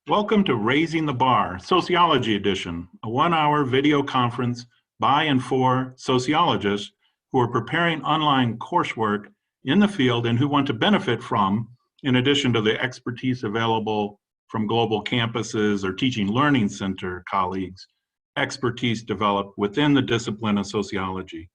Welcome to Raising the Bar, Sociology Edition, a 1-hour video conference by and for sociologists who are preparing online coursework in the field and who want to benefit from, in addition to the expertise available from global campuses or teaching learning center colleagues, expertise developed within the discipline of sociology.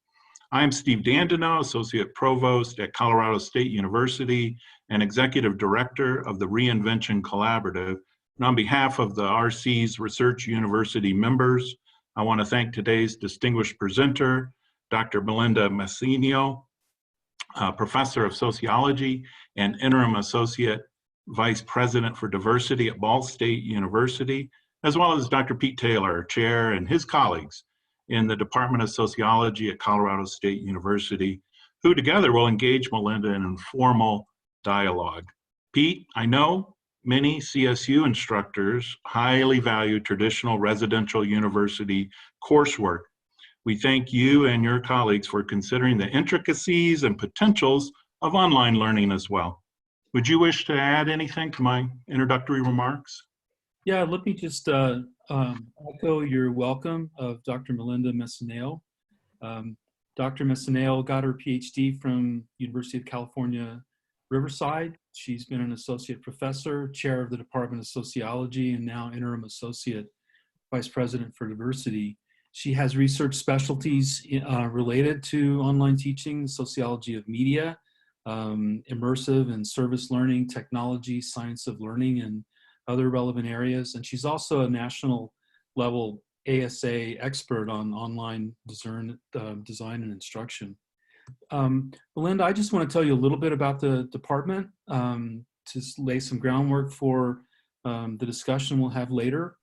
I'm Steve Dandino, Associate Provost at Colorado State University and Executive Director of the Reinvention Collaborative. And on behalf of the RC's Research University members, I want to thank today's distinguished presenter, Dr. Melinda Messineo, Professor of Sociology and Interim Associate Vice President for Diversity at Ball State University, as well as Dr. Pete Taylor, Chair, and his colleagues in the Department of Sociology at Colorado State University, who together will engage Melinda in informal dialogue. Pete, I know many CSU instructors highly value traditional residential university coursework. We thank you and your colleagues for considering the intricacies and potentials of online learning as well. Would you wish to add anything to my introductory remarks? Yeah, let me just echo your welcome of Dr. Melinda Messineo. Dr. Messineo got her PhD from University of California, Riverside. She's been an associate professor, chair of the Department of Sociology, and now interim associate vice president for diversity. She has research specialties related to online teaching, sociology of media, immersive and service learning, technology, science of learning, and other relevant areas. And she's also a national level ASA expert on online design and instruction. Melinda, I just want to tell you a little bit about the department to lay some groundwork for the discussion we'll have later.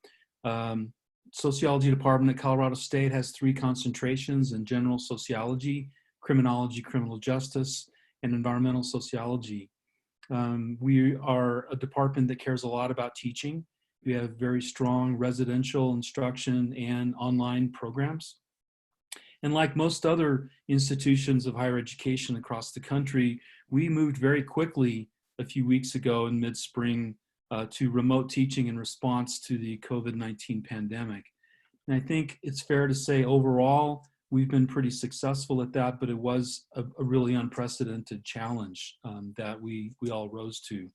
Sociology department at Colorado State has 3 concentrations in general sociology, criminology, criminal justice, and environmental sociology. We are a department that cares a lot about teaching. We have very strong residential instruction and online programs. And like most other institutions of higher education across the country, we moved very quickly a few weeks ago in mid-spring to remote teaching in response to the COVID-19 pandemic. And I think it's fair to say overall, we've been pretty successful at that, but it was a really unprecedented challenge that we all rose to.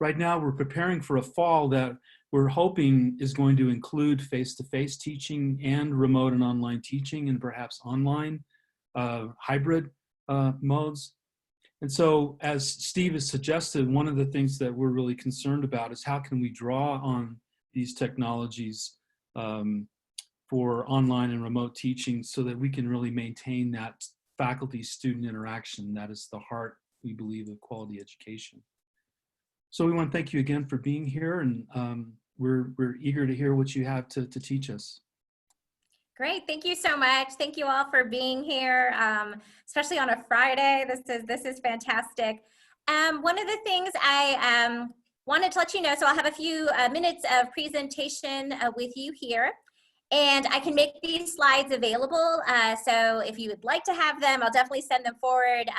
Right now, we're preparing for a fall that we're hoping is going to include face-to-face teaching and remote and online teaching, and perhaps online hybrid modes. And so, as Steve has suggested, one of the things that we're really concerned about is how can we draw on these technologies for online and remote teaching so that we can really maintain that faculty-student interaction that is the heart, we believe, of quality education. So we want to thank you again for being here, and we're eager to hear what you have to teach us. Great, thank you so much. Thank you all for being here, especially on a Friday. This is fantastic. One of the things I wanted to let you know, so I'll have a few minutes of presentation with you here. And I can make these slides available. So if you would like to have them, I'll definitely send them forward.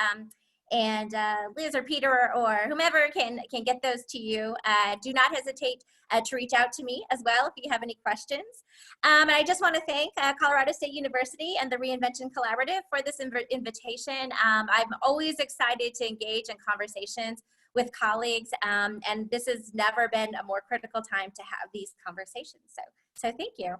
And Liz or Peter or whomever can get those to you. Do not hesitate to reach out to me as well if you have any questions. And I just want to thank Colorado State University and the Reinvention Collaborative for this invitation. I'm always excited to engage in conversations with colleagues, and this has never been a more critical time to have these conversations. So thank you.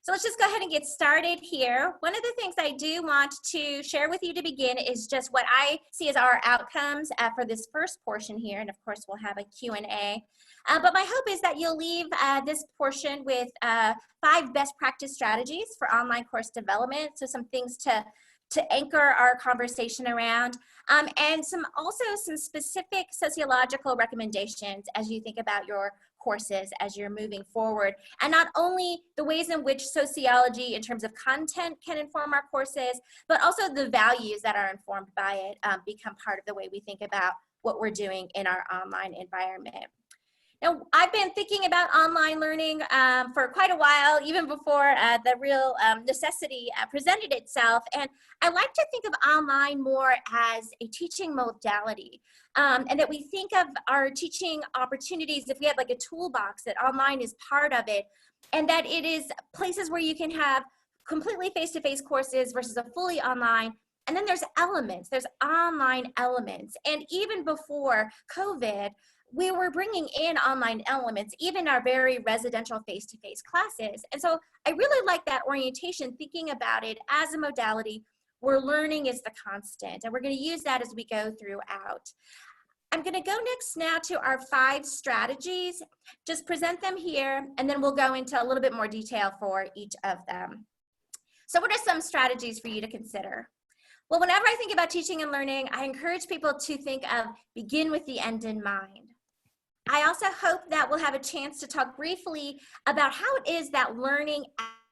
So let's just go ahead and get started here. One of the things I do want to share with you to begin is just what I see as our outcomes for this first portion here. And of course, we'll have a Q&A. But my hope is that you'll leave this portion with 5 best practice strategies for online course development. So some things to anchor our conversation around, and also some specific sociological recommendations as you think about your courses as you're moving forward, and not only the ways in which sociology in terms of content can inform our courses, but also the values that are informed by it become part of the way we think about what we're doing in our online environment. Now, I've been thinking about online learning for quite a while, even before the real necessity presented itself. And I like to think of online more as a teaching modality, and that we think of our teaching opportunities, if we have like a toolbox, that online is part of it, and that it is places where you can have completely face-to-face courses versus a fully online. And then there's elements, there's online elements. And even before COVID, we were bringing in online elements, even our very residential face-to-face classes. And so I really like that orientation, thinking about it as a modality where learning is the constant. And we're going to use that as we go throughout. I'm going to go next now to our 5 strategies, just present them here, and then we'll go into a little bit more detail for each of them. So what are some strategies for you to consider? Well, whenever I think about teaching and learning, I encourage people to think of begin with the end in mind. I also hope that we'll have a chance to talk briefly about how it is that learning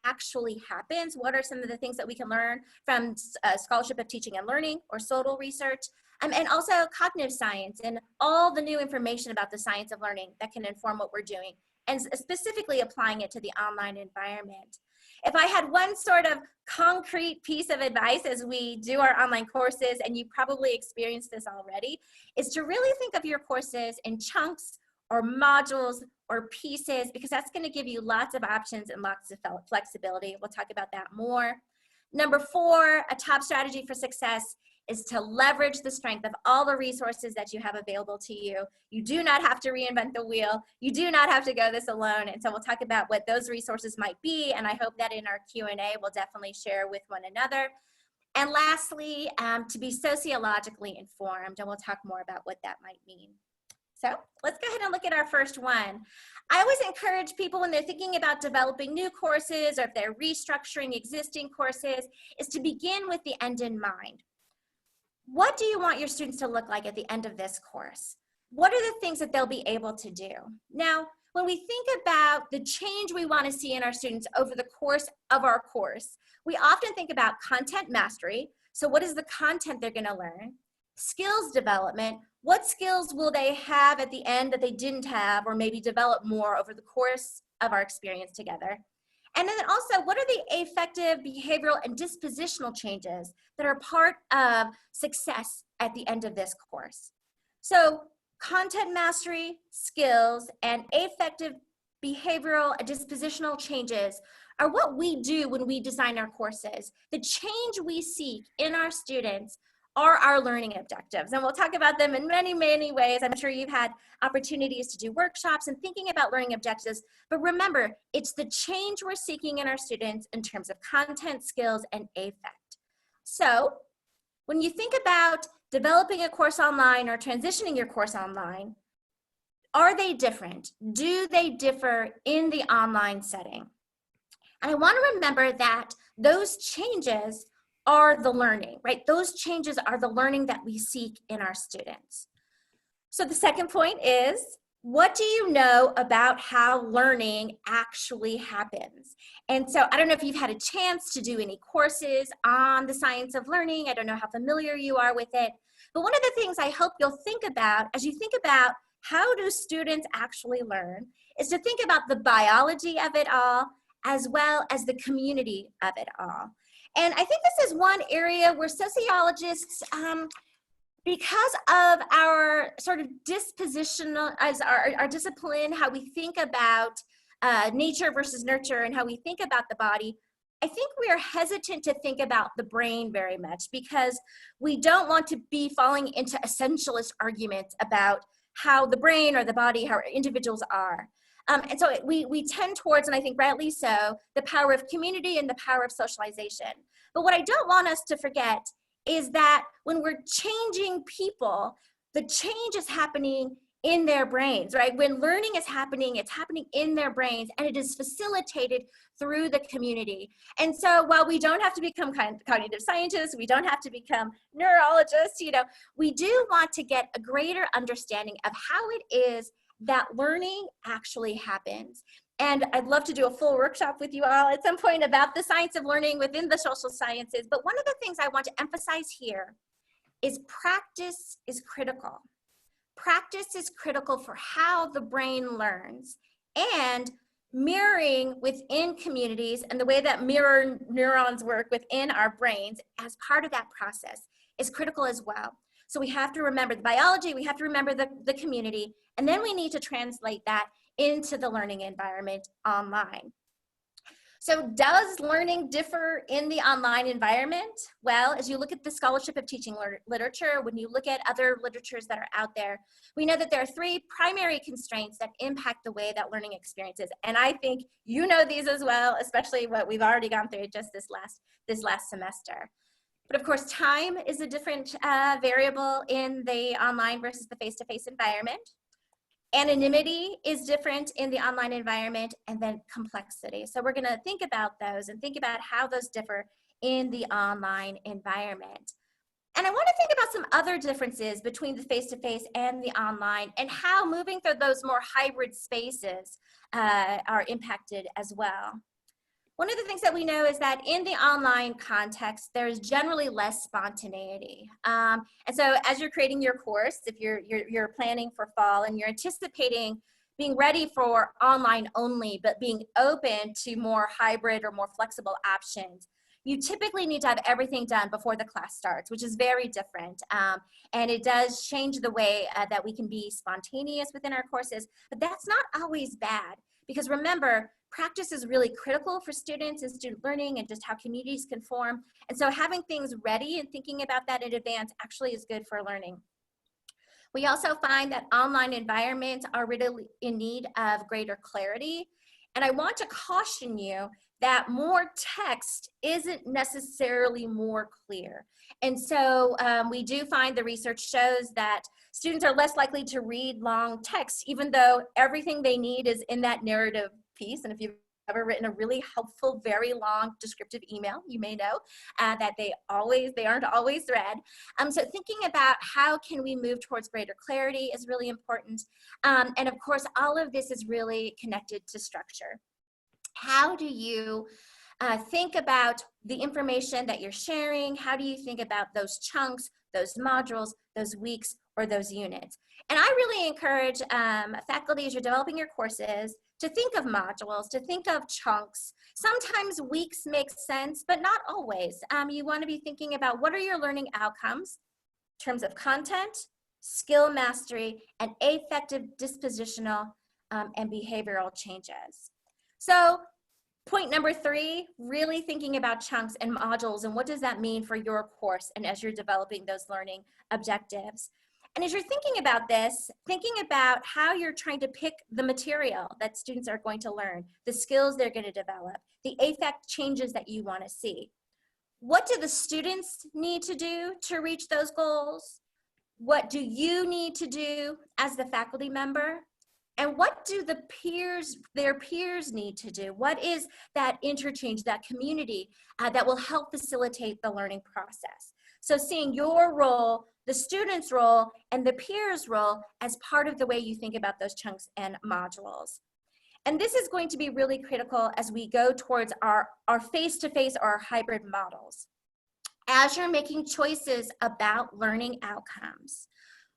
actually happens. What are some of the things that we can learn from Scholarship of Teaching and Learning or SOTL research, and also cognitive science and all the new information about the science of learning that can inform what we're doing, and specifically applying it to the online environment. If I had one sort of concrete piece of advice as we do our online courses, and you probably experienced this already, is to really think of your courses in chunks or modules or pieces, because that's going to give you lots of options and lots of flexibility. We'll talk about that more. Number 4, a top strategy for success is to leverage the strength of all the resources that you have available to you. You do not have to reinvent the wheel. You do not have to go this alone. And so we'll talk about what those resources might be. And I hope that in our Q&A, we'll definitely share with one another. And lastly, to be sociologically informed, and we'll talk more about what that might mean. So let's go ahead and look at our first one. I always encourage people when they're thinking about developing new courses, or if they're restructuring existing courses, is to begin with the end in mind. What do you want your students to look like at the end of this course? What are the things that they'll be able to do? Now, when we think about the change we want to see in our students over the course of our course, we often think about content mastery. So what is the content they're going to learn? Skills development. What skills will they have at the end that they didn't have, or maybe develop more over the course of our experience together? And then also, what are the affective, behavioral, and dispositional changes that are part of success at the end of this course? So content mastery, skills, and affective, behavioral, and dispositional changes are what we do when we design our courses. The change we seek in our students are our learning objectives. And we'll talk about them in many, many ways. I'm sure you've had opportunities to do workshops and thinking about learning objectives. But remember, it's the change we're seeking in our students in terms of content, skills, and affect. So when you think about developing a course online or transitioning your course online, are they different? Do they differ in the online setting? And I want to remember that those changes are the learning, right? Those changes are the learning that we seek in our students. So the second point is, what do you know about how learning actually happens? And so I don't know if you've had a chance to do any courses on the science of learning. I don't know how familiar you are with it. But one of the things I hope you'll think about as you think about how do students actually learn is to think about the biology of it all, as well as the community of it all. And I think this is one area where sociologists, because of our sort of dispositional, as our discipline, how we think about nature versus nurture and how we think about the body, I think we are hesitant to think about the brain very much, because we don't want to be falling into essentialist arguments about how the brain or the body, how individuals are. And so we tend towards, and I think rightly so, the power of community and the power of socialization. But what I don't want us to forget is that when we're changing people, the change is happening in their brains, right? When learning is happening, it's happening in their brains, and it is facilitated through the community. And so while we don't have to become cognitive scientists, we don't have to become neurologists, we do want to get a greater understanding of how it is that learning actually happens. And I'd love to do a full workshop with you all at some point about the science of learning within the social sciences. But one of the things I want to emphasize here is practice is critical. practice is critical for how the brain learns, and mirroring within communities and the way that mirror neurons work within our brains as part of that process is critical as well. So we have to remember the biology, we have to remember the community, and then we need to translate that into the learning environment online. So does learning differ in the online environment? Well, as you look at the scholarship of teaching literature, when you look at other literatures that are out there, we know that there are 3 primary constraints that impact the way that learning experiences. And I think you know these as well, especially what we've already gone through just this last semester. But of course, time is a different variable in the online versus the face-to-face environment. Anonymity is different in the online environment, and then complexity. So we're going to think about those and think about how those differ in the online environment. And I want to think about some other differences between the face-to-face and the online, and how moving through those more hybrid spaces are impacted as well. One of the things that we know is that in the online context, there's generally less spontaneity. And so as you're creating your course, if you're planning for fall and you're anticipating being ready for online only, but being open to more hybrid or more flexible options, you typically need to have everything done before the class starts, which is very different. And it does change the way that we can be spontaneous within our courses, but that's not always bad. Because remember, practice is really critical for students and student learning and just how communities can form. And so having things ready and thinking about that in advance actually is good for learning. We also find that online environments are really in need of greater clarity. And I want to caution you that more text isn't necessarily more clear. And so we do find the research shows that students are less likely to read long text, even though everything they need is in that narrative piece. And if you've ever written a really helpful, very long descriptive email, you may know that they aren't always read. So thinking about how can we move towards greater clarity is really important. And of course, all of this is really connected to structure. How do you think about the information that you're sharing? How do you think about those chunks, those modules, those weeks, or those units? And I really encourage faculty as you're developing your courses to think of modules, to think of chunks. Sometimes weeks make sense, but not always. You want to be thinking about what are your learning outcomes in terms of content, skill mastery, and affective dispositional and behavioral changes. So point number 3, really thinking about chunks and modules and what does that mean for your course and as you're developing those learning objectives. And as you're thinking about this, thinking about how you're trying to pick the material that students are going to learn, the skills they're going to develop, the affect changes that you want to see. What do the students need to do to reach those goals? What do you need to do as the faculty member? And what do their peers need to do? What is that interchange, that community that will help facilitate the learning process? So seeing your role, the student's role, and the peers' role as part of the way you think about those chunks and modules. And this is going to be really critical as we go towards our face-to-face or our hybrid models. As you're making choices about learning outcomes,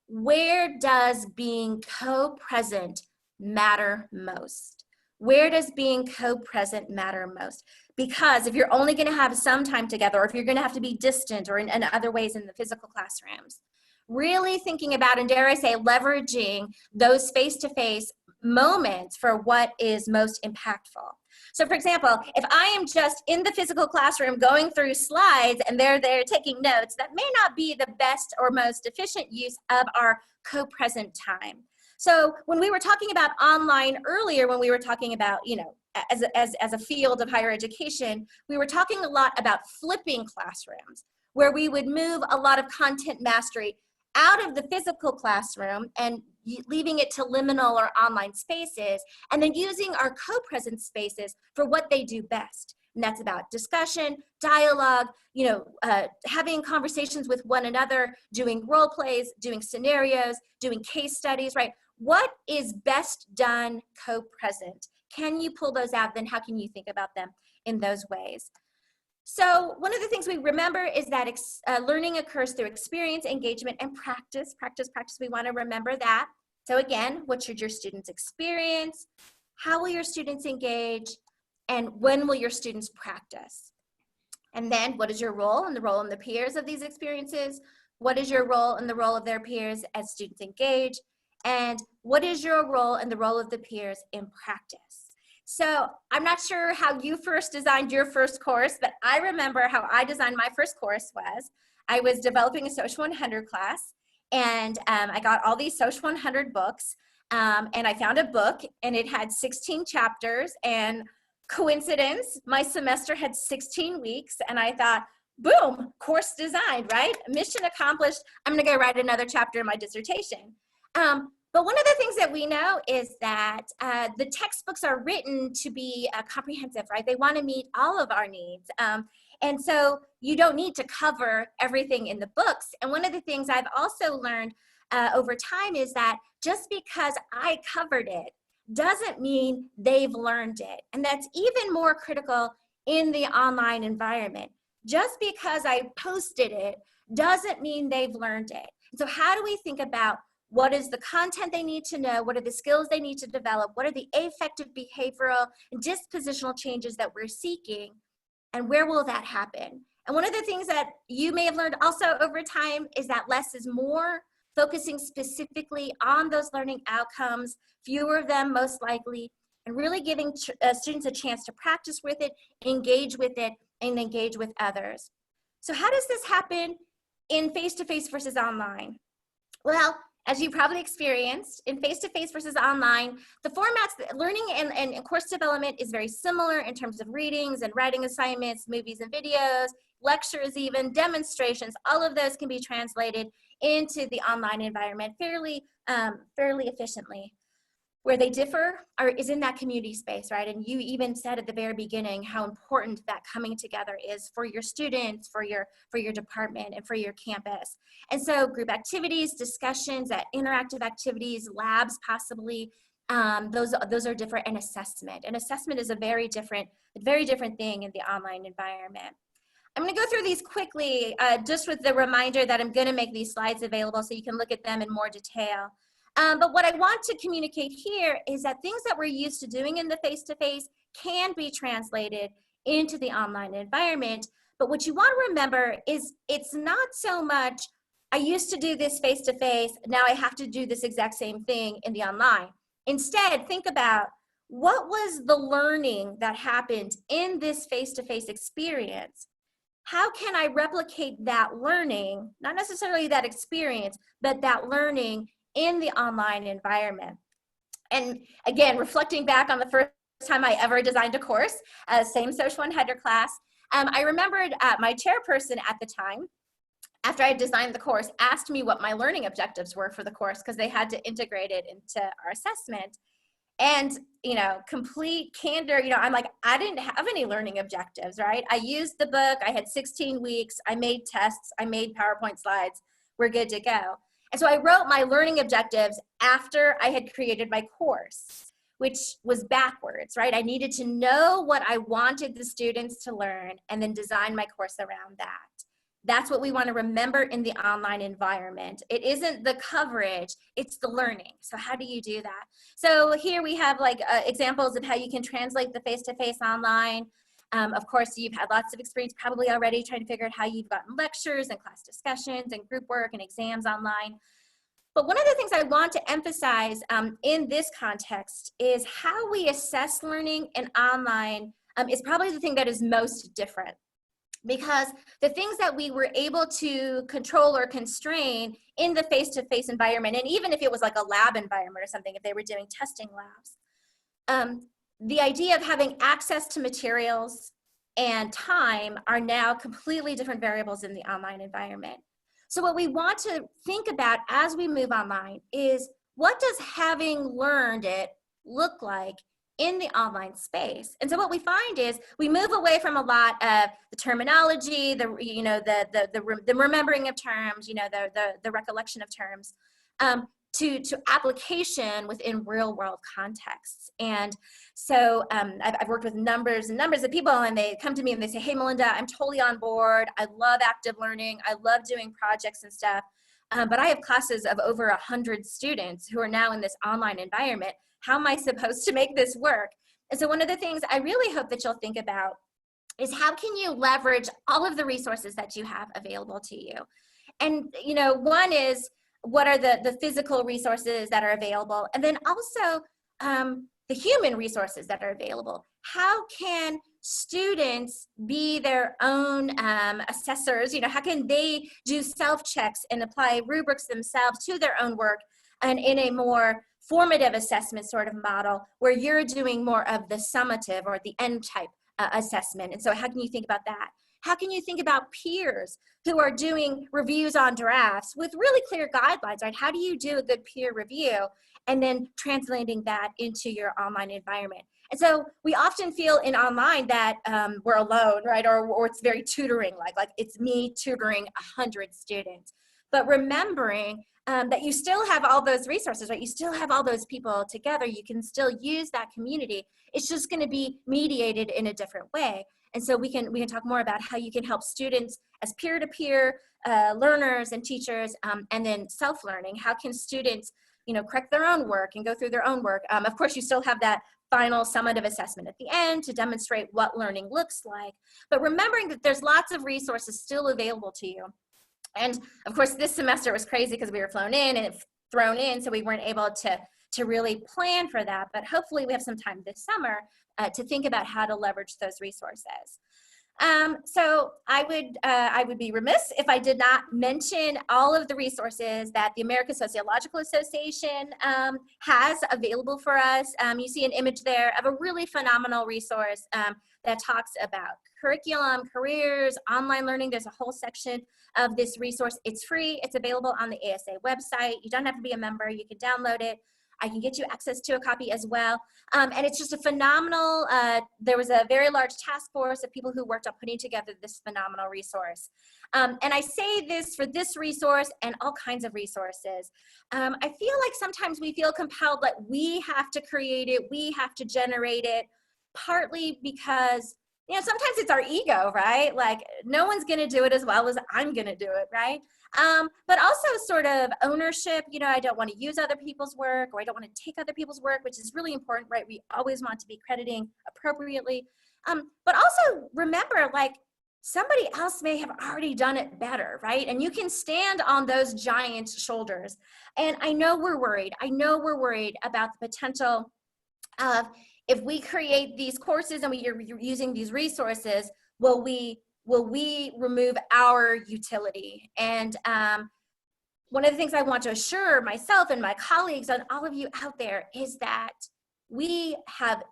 where does being co-present matter most? Where does being co-present matter most? Because if you're only going to have some time together, or if you're going to have to be distant or in other ways in the physical classrooms, really thinking about, and dare I say, leveraging those face-to-face moments for what is most impactful. So for example, if I am just in the physical classroom going through slides and they're there taking notes, that may not be the best or most efficient use of our co-present time. So when we were talking about online earlier, when we were talking about, as a field of higher education, we were talking a lot about flipping classrooms, where we would move a lot of content mastery out of the physical classroom and leaving it to liminal or online spaces, and then using our co-present spaces for what they do best. And that's about discussion, dialogue, having conversations with one another, doing role plays, doing scenarios, doing case studies, right? What is best done co-present? Can you pull those out? Then how can you think about them in those ways? So one of the things we remember is that learning occurs through experience, engagement, and practice. Practice, practice, we want to remember that. So again, what should your students experience? How will your students engage? And when will your students practice? And then what is your role and the role and the peers of these experiences? What is your role and the role of their peers as students engage? And what is your role and the role of the peers in practice? So I'm not sure how you first designed your first course, but I remember how I designed my first course was, I was developing a Social 100 class, and I got all these Social 100 books, and I found a book, and it had 16 chapters, and coincidence, my semester had 16 weeks, and I thought, boom, course designed, right? Mission accomplished. I'm gonna go write another chapter in my dissertation. But one of the things that we know is that the textbooks are written to be comprehensive, right? They want to meet all of our needs. And so you don't need to cover everything in the books. And one of the things I've also learned over time is that just because I covered it doesn't mean they've learned it. And that's even more critical in the online environment. Just because I posted it doesn't mean they've learned it. So how do we think about what is the content they need to know? What are the skills they need to develop? What are the affective, behavioral, and dispositional changes that we're seeking? And where will that happen? And one of the things that you may have learned also over time is that less is more, focusing specifically on those learning outcomes, fewer of them most likely, and really giving students a chance to practice with it, engage with it, and engage with others. So how does this happen in face-to-face versus online? Well, as you probably experienced, in face-to-face versus online, the formats, learning and course development is very similar in terms of readings and writing assignments, movies and videos, lectures even, demonstrations, all of those can be translated into the online environment fairly efficiently. Where they differ is in that community space, right? And you even said at the very beginning how important that coming together is for your students, for your department, and for your campus. And so group activities, discussions, interactive activities, labs possibly, those are different, and assessment. And assessment is a very different thing in the online environment. I'm going to go through these quickly, just with the reminder that I'm going to make these slides available so you can look at them in more detail. But what I want to communicate here is that things that we're used to doing in the face-to-face can be translated into the online environment. But what you want to remember is it's not so much, I used to do this face-to-face, now I have to do this exact same thing in the online. Instead, think about what was the learning that happened in this face-to-face experience? How can I replicate that learning, not necessarily that experience, but that learning in the online environment? And again, reflecting back on the first time I ever designed a course, same Social 100 class, I remembered my chairperson at the time, after I designed the course, asked me what my learning objectives were for the course because they had to integrate it into our assessment. And, complete candor, I'm like, I didn't have any learning objectives, right? I used the book, I had 16 weeks, I made tests, I made PowerPoint slides, we're good to go. And so I wrote my learning objectives after I had created my course, which was backwards, right? I needed to know what I wanted the students to learn and then design my course around that. That's what we want to remember in the online environment. It isn't the coverage, it's the learning. So how do you do that? So here we have examples of how you can translate the face-to-face online. Of course, you've had lots of experience probably already trying to figure out how you've gotten lectures and class discussions and group work and exams online. But one of the things I want to emphasize in this context is how we assess learning in online is probably the thing that is most different. Because the things that we were able to control or constrain in the face-to-face environment, and even if it was like a lab environment or something, if they were doing testing labs, the idea of having access to materials and time are now completely different variables in the online environment. So what we want to think about as we move online is, what does having learned it look like in the online space? And so what we find is we move away from a lot of the terminology, the remembering of terms, the recollection of terms, to application within real world contexts. And so I've worked with numbers and numbers of people, and they come to me and they say, hey, Melinda, I'm totally on board. I love active learning. I love doing projects and stuff. But I have classes of over 100 students who are now in this online environment. How am I supposed to make this work? And so one of the things I really hope that you'll think about is how can you leverage all of the resources that you have available to you? And, you know, one is, what are the physical resources that are available? And then also the human resources that are available. How can students be their own assessors? You know, how can they do self-checks and apply rubrics themselves to their own work, and in a more formative assessment sort of model where you're doing more of the summative or the end type assessment? And so how can you think about that? How can you think about peers who are doing reviews on drafts with really clear guidelines, right? How do you do a good peer review and then translating that into your online environment? And so we often feel in online that we're alone, right? Or it's very tutoring, like it's me tutoring 100 students. But remembering that you still have all those resources, right? You still have all those people together. You can still use that community. It's just going to be mediated in a different way. And so we can talk more about how you can help students as peer-to-peer learners and teachers, and then self-learning. How can students, you know, correct their own work and go through their own work? Of course, you still have that final summative assessment at the end to demonstrate what learning looks like. But remembering that there's lots of resources still available to you. And of course, this semester was crazy because we were flown in and thrown in, so we weren't able to really plan for that. But hopefully we have some time this summer to think about how to leverage those resources. So I would be remiss if I did not mention all of the resources that the American Sociological Association has available for us. You see an image there of a really phenomenal resource that talks about curriculum, careers, online learning. There's a whole section of this resource. It's free. It's available on the ASA website. You don't have to be a member. You can download it. I can get you access to a copy as well. And it's just a phenomenal, there was a very large task force of people who worked on putting together this phenomenal resource. And I say this for this resource and all kinds of resources. I feel like sometimes we feel compelled that we have to create it, we have to generate it, partly because, you know, sometimes it's our ego, right? Like no one's gonna do it as well as I'm gonna do it, right? But also sort of ownership. You know, I don't want to use other people's work, or I don't want to take other people's work, which is really important, right? We always want to be crediting appropriately. But also remember, like, somebody else may have already done it better, right? And you can stand on those giants' shoulders. And I know we're worried. I know we're worried about the potential of, if we create these courses and we're using these resources, will we remove our utility? And one of the things I want to assure myself and my colleagues and all of you out there is that we have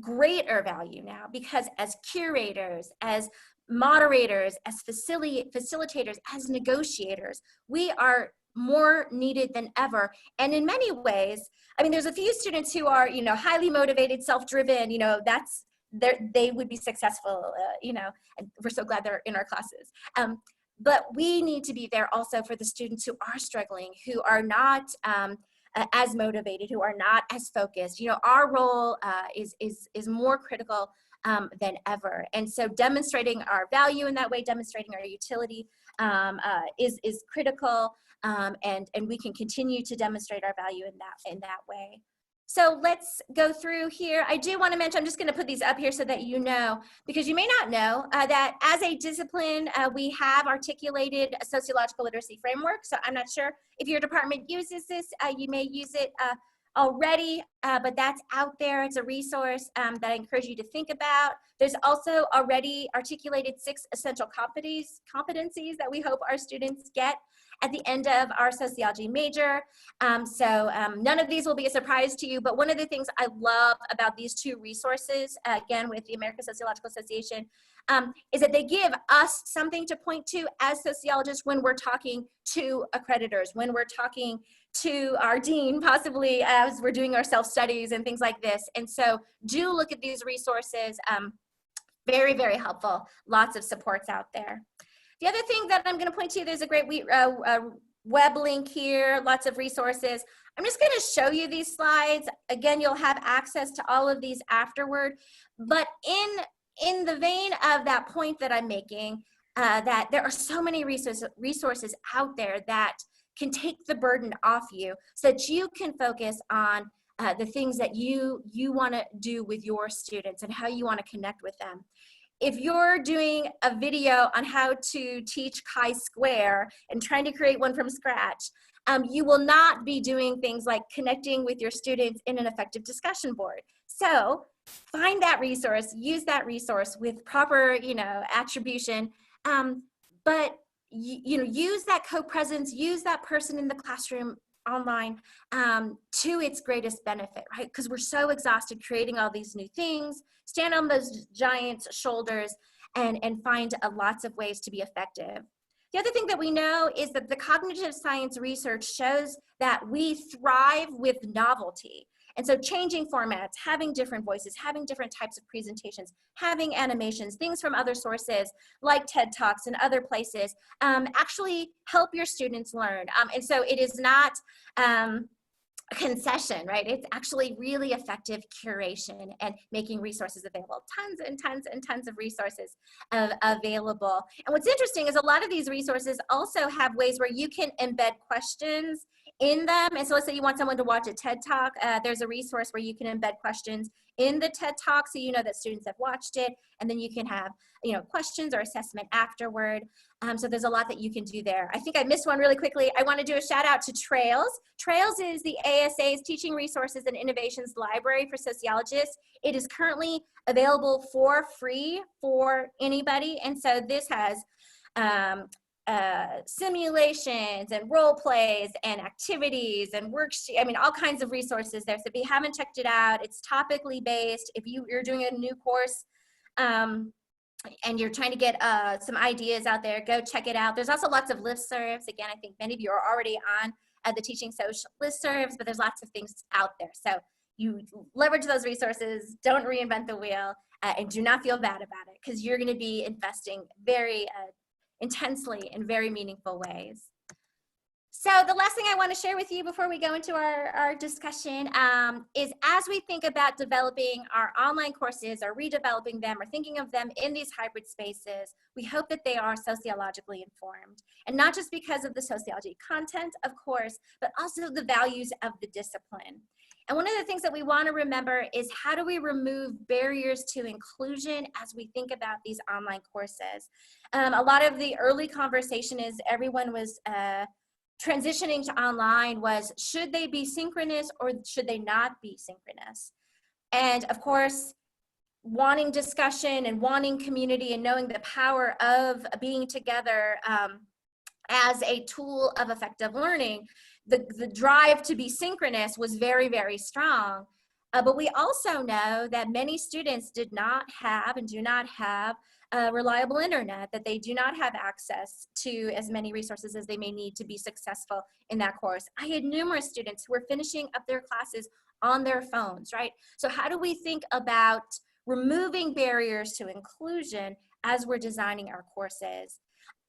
greater value now, because as curators, as moderators, as facilitators, as negotiators, we are more needed than ever. And in many ways, I mean, there's a few students who are, you know, highly motivated, self-driven, you know, they would be successful, you know, and we're so glad they're in our classes. But we need to be there also for the students who are struggling, who are not as motivated, who are not as focused. You know, our role is more critical than ever. And so demonstrating our value in that way, demonstrating our utility is critical, and we can continue to demonstrate our value in that way. So let's go through here. I do want to mention, I'm just going to put these up here so that you know, because you may not know that as a discipline, we have articulated a sociological literacy framework. So I'm not sure if your department uses this, you may use it already, but that's out there. It's a resource that I encourage you to think about. There's also already articulated 6 essential competencies that we hope our students get at the end of our sociology major. So none of these will be a surprise to you, but one of the things I love about these 2 resources, again with the American Sociological Association, is that they give us something to point to as sociologists when we're talking to accreditors, when we're talking to our dean, possibly as we're doing our self-studies and things like this. And so do look at these resources. Very, very helpful. Lots of supports out there. The other thing that I'm going to point to, there's a great web link here, lots of resources. I'm just going to show you these slides. Again, you'll have access to all of these afterward, but in the vein of that point that I'm making, that there are so many resources out there that can take the burden off you so that you can focus on the things that you want to do with your students and how you want to connect with them. If you're doing a video on how to teach chi-square and trying to create one from scratch, you will not be doing things like connecting with your students in an effective discussion board. So find that resource, use that resource with proper, attribution, but use that co-presence, use that person in the classroom online to its greatest benefit, right? Because we're so exhausted creating all these new things, stand on those giants' shoulders and find lots of ways to be effective. The other thing that we know is that the cognitive science research shows that we thrive with novelty. And so changing formats, having different voices, having different types of presentations, having animations, things from other sources like TED Talks and other places actually help your students learn. And so it is not a concession, right? It's actually really effective curation and making resources available. Tons and tons and tons of resources available. And what's interesting is a lot of these resources also have ways where you can embed questions in them. And so let's say you want someone to watch a TED Talk, there's a resource where you can embed questions in the TED Talk so you know that students have watched it, and then you can have questions or assessment afterward. So there's a lot that you can do there. I think I missed one really quickly. I want to do a shout out to Trails. Trails is the ASA's Teaching Resources and Innovations Library for sociologists. It is currently available for free for anybody, and so this has simulations and role plays and activities and worksheets. I mean, all kinds of resources there. So if you haven't checked it out, it's topically based. If you're doing a new course and you're trying to get some ideas out there, go check it out. There's also lots of listservs. Again, I think many of you are already on the Teaching Social listservs, but there's lots of things out there. So you leverage those resources, don't reinvent the wheel, and do not feel bad about it, because you're going to be investing very intensely in very meaningful ways. So the last thing I want to share with you before we go into our discussion is, as we think about developing our online courses or redeveloping them or thinking of them in these hybrid spaces, we hope that they are sociologically informed. And not just because of the sociology content, of course, but also the values of the discipline. And one of the things that we want to remember is, how do we remove barriers to inclusion as we think about these online courses? A lot of the early conversation is everyone was transitioning to online was, should they be synchronous or should they not be synchronous? And of course, wanting discussion and wanting community and knowing the power of being together as a tool of effective learning, the drive to be synchronous was very, very strong. But we also know that many students did not have and do not have reliable internet, that they do not have access to as many resources as they may need to be successful in that course. I had numerous students who were finishing up their classes on their phones, right? So how do we think about removing barriers to inclusion as we're designing our courses?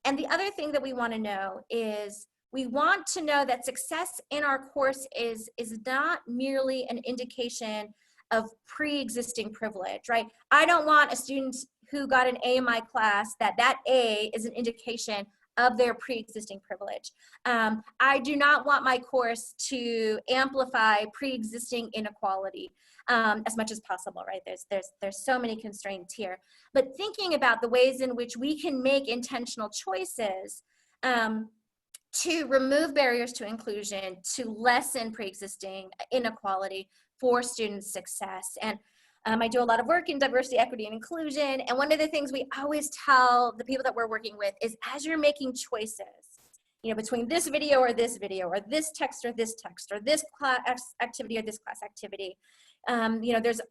And the other thing that we want to know is, we want to know that success in our course is not merely an indication of pre-existing privilege, right? I don't want a student who got an A in my class that A is an indication of their pre-existing privilege. I do not want my course to amplify pre-existing inequality as much as possible, right? There's so many constraints here. But thinking about the ways in which we can make intentional choices to remove barriers to inclusion, to lessen pre-existing inequality for student success. And I do a lot of work in diversity, equity, and inclusion. And one of the things we always tell the people that we're working with is, as you're making choices, between this video, or this text, or this text, or this class activity, or this class activity,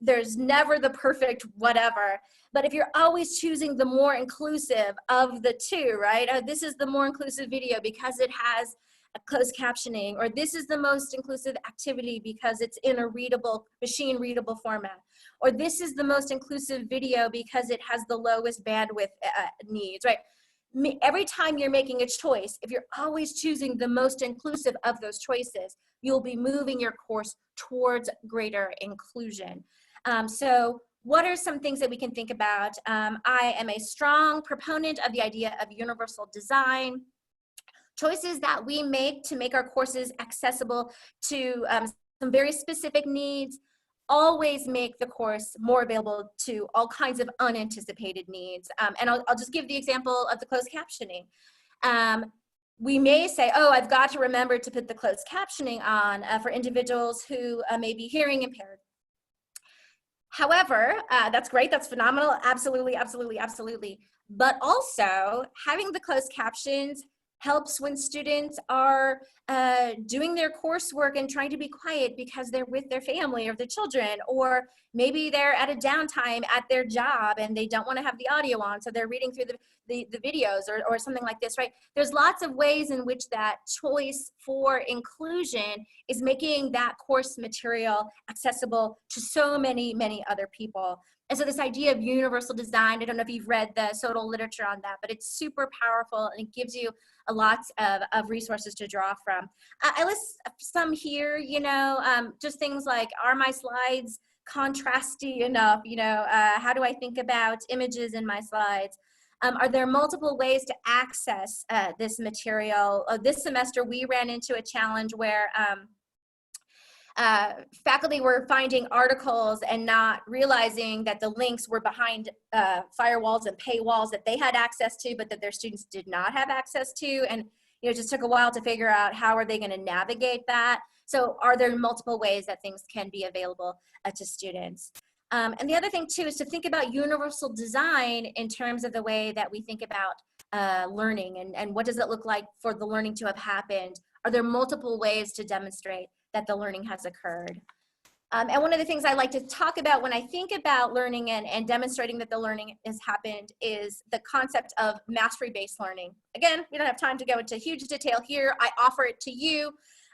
there's never the perfect whatever. But if you're always choosing the more inclusive of the two, right? This is the more inclusive video because it has a closed captioning, or this is the most inclusive activity because it's in a readable, machine readable format, or this is the most inclusive video because it has the lowest bandwidth needs, right? every time you're making a choice, if you're always choosing the most inclusive of those choices, you'll be moving your course towards greater inclusion. So what are some things that we can think about? I am a strong proponent of the idea of universal design. Choices that we make to make our courses accessible to some very specific needs always make the course more available to all kinds of unanticipated needs. And I'll just give the example of the closed captioning. We may say, oh, I've got to remember to put the closed captioning on for individuals who may be hearing impaired. However, that's great, that's phenomenal, absolutely, absolutely, absolutely. But also, having the closed captions helps when students are doing their coursework and trying to be quiet because they're with their family or their children, or maybe they're at a downtime at their job and they don't want to have the audio on, so they're reading through the videos or something like this, right? There's lots of ways in which that choice for inclusion is making that course material accessible to so many, many other people. And so this idea of universal design, I don't know if you've read the social literature on that, but it's super powerful and it gives you a lot of resources to draw from. I list some here, you know, just things like, are my slides contrasty enough? You know, how do I think about images in my slides? Are there multiple ways to access this material? This semester, we ran into a challenge where faculty were finding articles and not realizing that the links were behind firewalls and paywalls that they had access to, but that their students did not have access to. And it just took a while to figure out how are they going to navigate that. So are there multiple ways that things can be available to students? And the other thing too is to think about universal design in terms of the way that we think about learning and what does it look like for the learning to have happened? Are there multiple ways to demonstrate that the learning has occurred? And one of the things I like to talk about when I think about learning and demonstrating that the learning has happened is the concept of mastery-based learning. Again, we don't have time to go into huge detail here. I offer it to you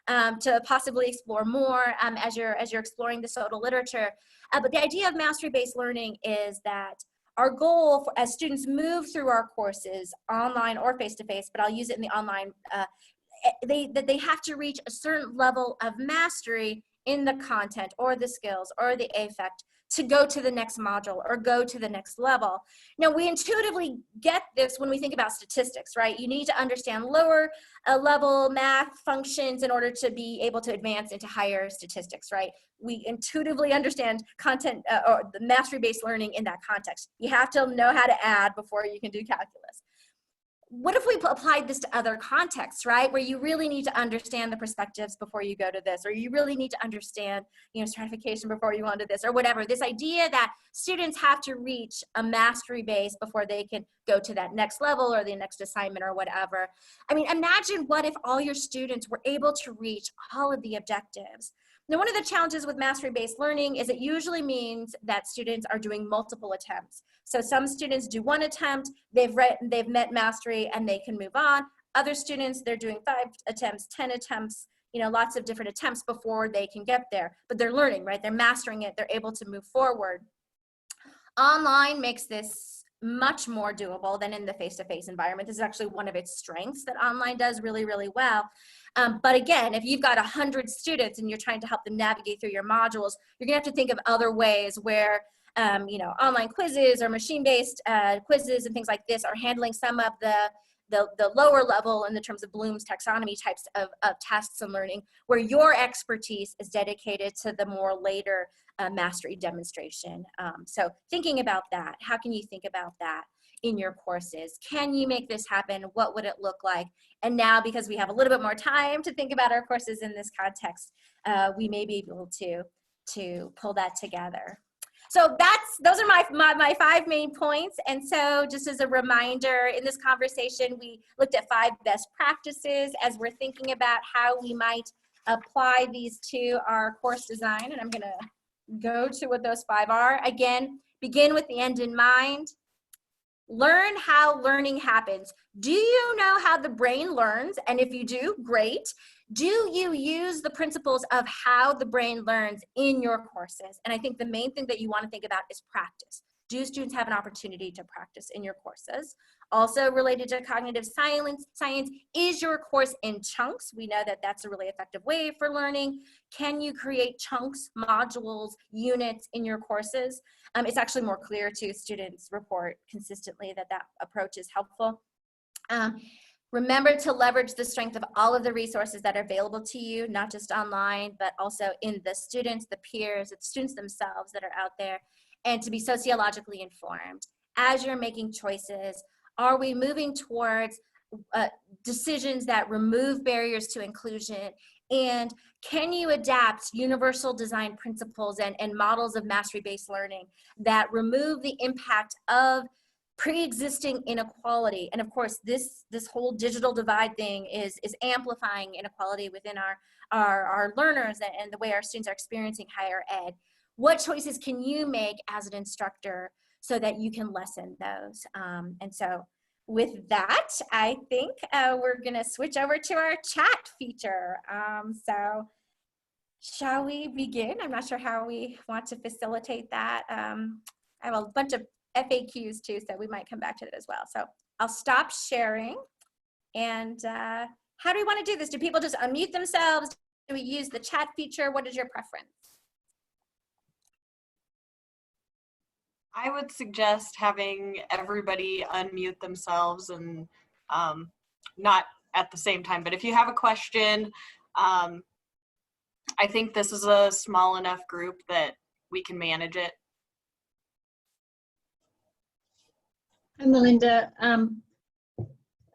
to possibly explore more as you're exploring the social literature. But the idea of mastery-based learning is that our goal for, as students move through our courses, online or face-to-face, but I'll use it in the online, that they have to reach a certain level of mastery in the content or the skills or the affect to go to the next module or go to the next level. Now, we intuitively get this when we think about statistics, right? You need to understand lower level math functions in order to be able to advance into higher statistics, right? We intuitively understand content or the mastery-based learning in that context. You have to know how to add before you can do calculus. What if we applied this to other contexts, right? Where you really need to understand the perspectives before you go to this, or you really need to understand, you know, stratification before you go into this, or whatever. This idea that students have to reach a mastery base before they can go to that next level or the next assignment or whatever. I mean, imagine what if all your students were able to reach all of the objectives. Now, one of the challenges with mastery-based learning is it usually means that students are doing multiple attempts. So some students do one attempt, they've met mastery and they can move on. Other students, they're doing 5 attempts, 10 attempts, you know, lots of different attempts before they can get there. But they're learning, right? They're mastering it, they're able to move forward. Online makes this much more doable than in the face-to-face environment. This is actually one of its strengths that online does really, really well. But again, if you've got 100 students and you're trying to help them navigate through your modules, you're gonna have to think of other ways where you know, online quizzes or machine-based quizzes and things like this are handling some of the lower level in the terms of Bloom's taxonomy types of tasks and learning, where your expertise is dedicated to the more later mastery demonstration. So thinking about that, how can you think about that in your courses? Can you make this happen? What would it look like? And now, because we have a little bit more time to think about our courses in this context, we may be able to pull that together. So those are my 5 main points. And so just as a reminder, in this conversation, we looked at 5 best practices as we're thinking about how we might apply these to our course design. And I'm gonna go to what those 5 are. Again, begin with the end in mind. Learn how learning happens. Do you know how the brain learns? And if you do, great. Do you use the principles of how the brain learns in your courses? And I think the main thing that you want to think about is practice. Do students have an opportunity to practice in your courses? Also related to cognitive science is your course in chunks. We know that that's a really effective way for learning. Can you create chunks, modules, units in your courses? It's actually more clear to students report consistently that that approach is helpful. Remember to leverage the strength of all of the resources that are available to you, not just online, but also in the students, the peers, the students themselves that are out there, and to be sociologically informed. As you're making choices, are we moving towards decisions that remove barriers to inclusion? And can you adapt universal design principles and models of mastery-based learning that remove the impact of pre-existing inequality? And of course, this whole digital divide thing is amplifying inequality within our learners and the way our students are experiencing higher ed. What choices can you make as an instructor so that you can lessen those? And so with that, I think we're gonna switch over to our chat feature. So shall we begin? I'm not sure how we want to facilitate that. I have a bunch of FAQs too, so we might come back to that as well. So I'll stop sharing. And how do we want to do this? Do people just unmute themselves? Do we use the chat feature? What is your preference? I would suggest having everybody unmute themselves and not at the same time. But if you have a question, I think this is a small enough group that we can manage it. Hi, Melinda.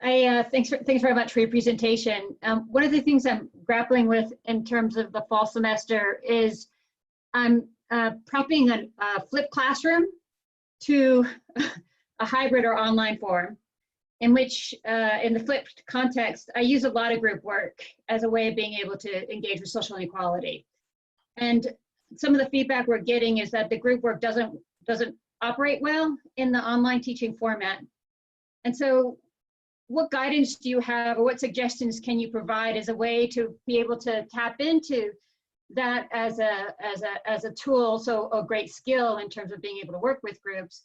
Thanks very much for your presentation. One of the things I'm grappling with in terms of the fall semester is I'm prepping a flipped classroom to a hybrid or online form, in which, in the flipped context, I use a lot of group work as a way of being able to engage with social inequality. And some of the feedback we're getting is that the group work doesn't operate well in the online teaching format. And so what guidance do you have, or what suggestions can you provide as a way to be able to tap into that as a tool, so a great skill in terms of being able to work with groups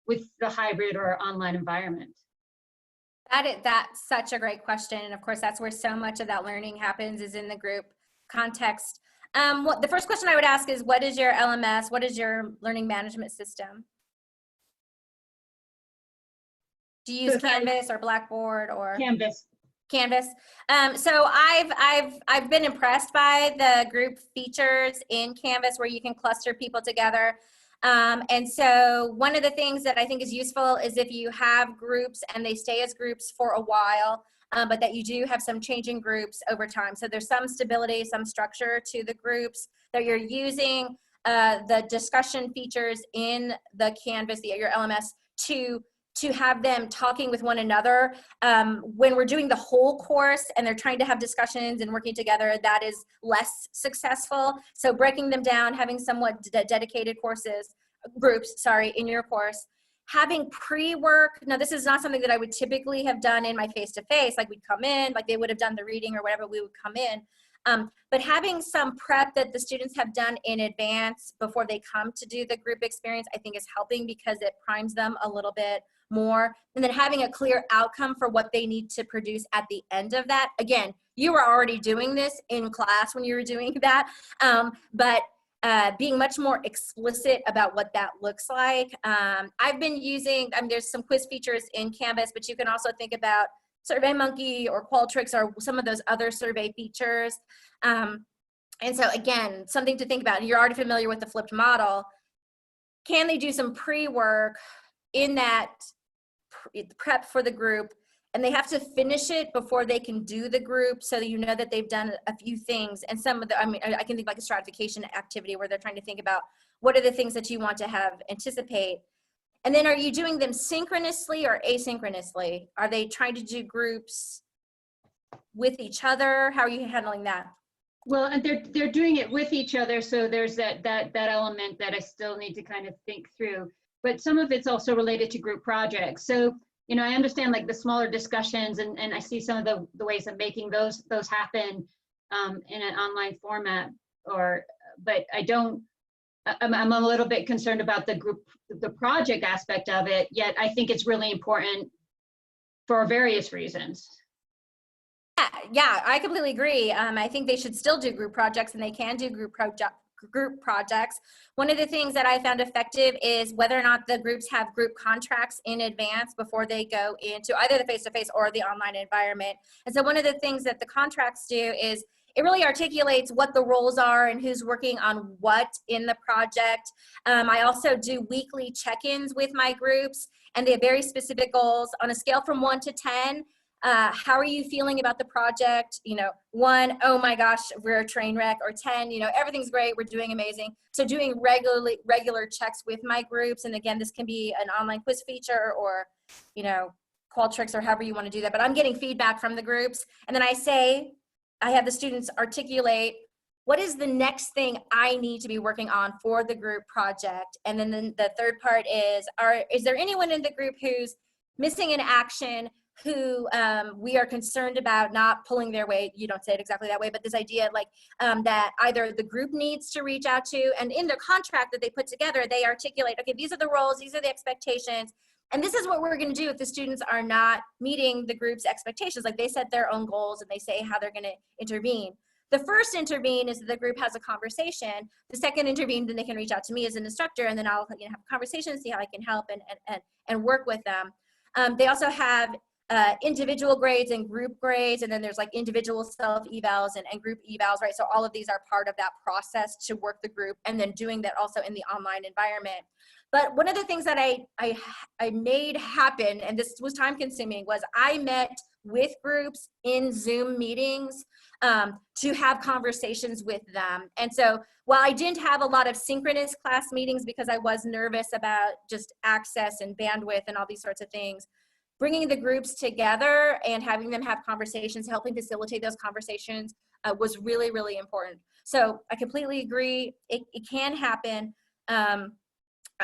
with the hybrid or online environment? That's such a great question. And of course, that's where so much of that learning happens, is in the group context. The first question I would ask is, what is your LMS? What is your learning management system? Do you use Canvas or Blackboard or? Canvas. Canvas. So I've been impressed by the group features in Canvas where you can cluster people together. And so one of the things that I think is useful is if you have groups and they stay as groups for a while, but that you do have some changing groups over time. So there's some stability, some structure to the groups that you're using, the discussion features in the Canvas, your LMS, to have them talking with one another. When we're doing the whole course and they're trying to have discussions and working together, that is less successful. So breaking them down, having somewhat dedicated groups in your course. Having pre-work, now this is not something that I would typically have done in my face-to-face, like we'd come in, like they would have done the reading or whatever, we would come in. But having some prep that the students have done in advance before they come to do the group experience, I think is helping because it primes them a little bit more. And then having a clear outcome for what they need to produce at the end of that. Again, you were already doing this in class when you were doing that, but being much more explicit about what that looks like. I've been using, there's some quiz features in Canvas, but you can also think about SurveyMonkey or Qualtrics or some of those other survey features. And so again, something to think about. You're already familiar with the flipped model. Can they do some pre-work in that prep for the group? And they have to finish it before they can do the group, so that you know that they've done a few things. And some of the, I can think like a stratification activity where they're trying to think about what are the things that you want to have anticipate. And then are you doing them synchronously or asynchronously? Are they trying to do groups with each other? How are you handling that? Well, and they're doing it with each other, so there's that element that I still need to kind of think through. But some of it's also related to group projects. So, you know, I understand like the smaller discussions, and I see some of the ways of making those happen in an online format. But I'm a little bit concerned about the project aspect of it. Yet I think it's really important for various reasons. Yeah, I completely agree. I think they should still do group projects, and they can do group projects. One of the things that I found effective is whether or not the groups have group contracts in advance before they go into either the face-to-face or the online environment. And so one of the things that the contracts do is it really articulates what the roles are and who's working on what in the project. I also do weekly check-ins with my groups, and they have very specific goals on a scale from 1 to 10. How are you feeling about the project? 1, oh my gosh, we're a train wreck, or 10, everything's great, we're doing amazing. So doing regular checks with my groups, and again, this can be an online quiz feature or, Qualtrics or however you want to do that, but I'm getting feedback from the groups. And then I have the students articulate, what is the next thing I need to be working on for the group project? And then the third part is there anyone in the group who's missing an action, who we are concerned about not pulling their weight? You don't say it exactly that way, but this idea that either the group needs to reach out to, and in their contract that they put together, they articulate, okay, these are the roles, these are the expectations, and this is what we're going to do if the students are not meeting the group's expectations. Like, they set their own goals and they say how they're going to intervene. The first intervene is that the group has a conversation. The second intervene, then they can reach out to me as an instructor, and then I'll have a conversation, see how I can help and work with them. They also have individual grades and group grades, and then there's individual self evals and group evals, right? So all of these are part of that process to work the group, and then doing that also in the online environment. But one of the things that I made happen, and this was time consuming, was I met with groups in Zoom meetings to have conversations with them. And so while I didn't have a lot of synchronous class meetings because I was nervous about just access and bandwidth and all these sorts of things, bringing the groups together and having them have conversations, helping facilitate those conversations was really, really important. So I completely agree. It can happen.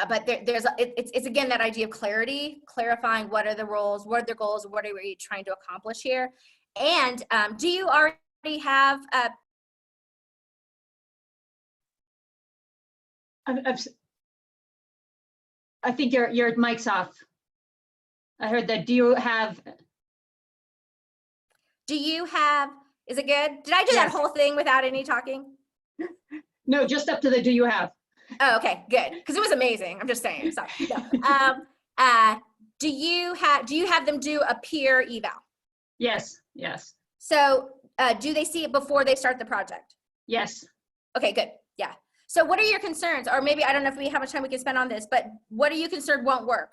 But it's again that idea of clarifying what are the roles, what are their goals, what are we trying to accomplish here. And do you already have I think your mic's off. I heard that. Do you have, is it good? Did I do that whole thing without any talking? No, just up to the do you have. Oh, okay, good. Because it was amazing. I'm just saying. Sorry. No. Do you have them do a peer eval? Yes. So do they see it before they start the project? Yes. Okay, good. Yeah. So what are your concerns? Or maybe, I don't know how much time we can spend on this, but what are you concerned won't work?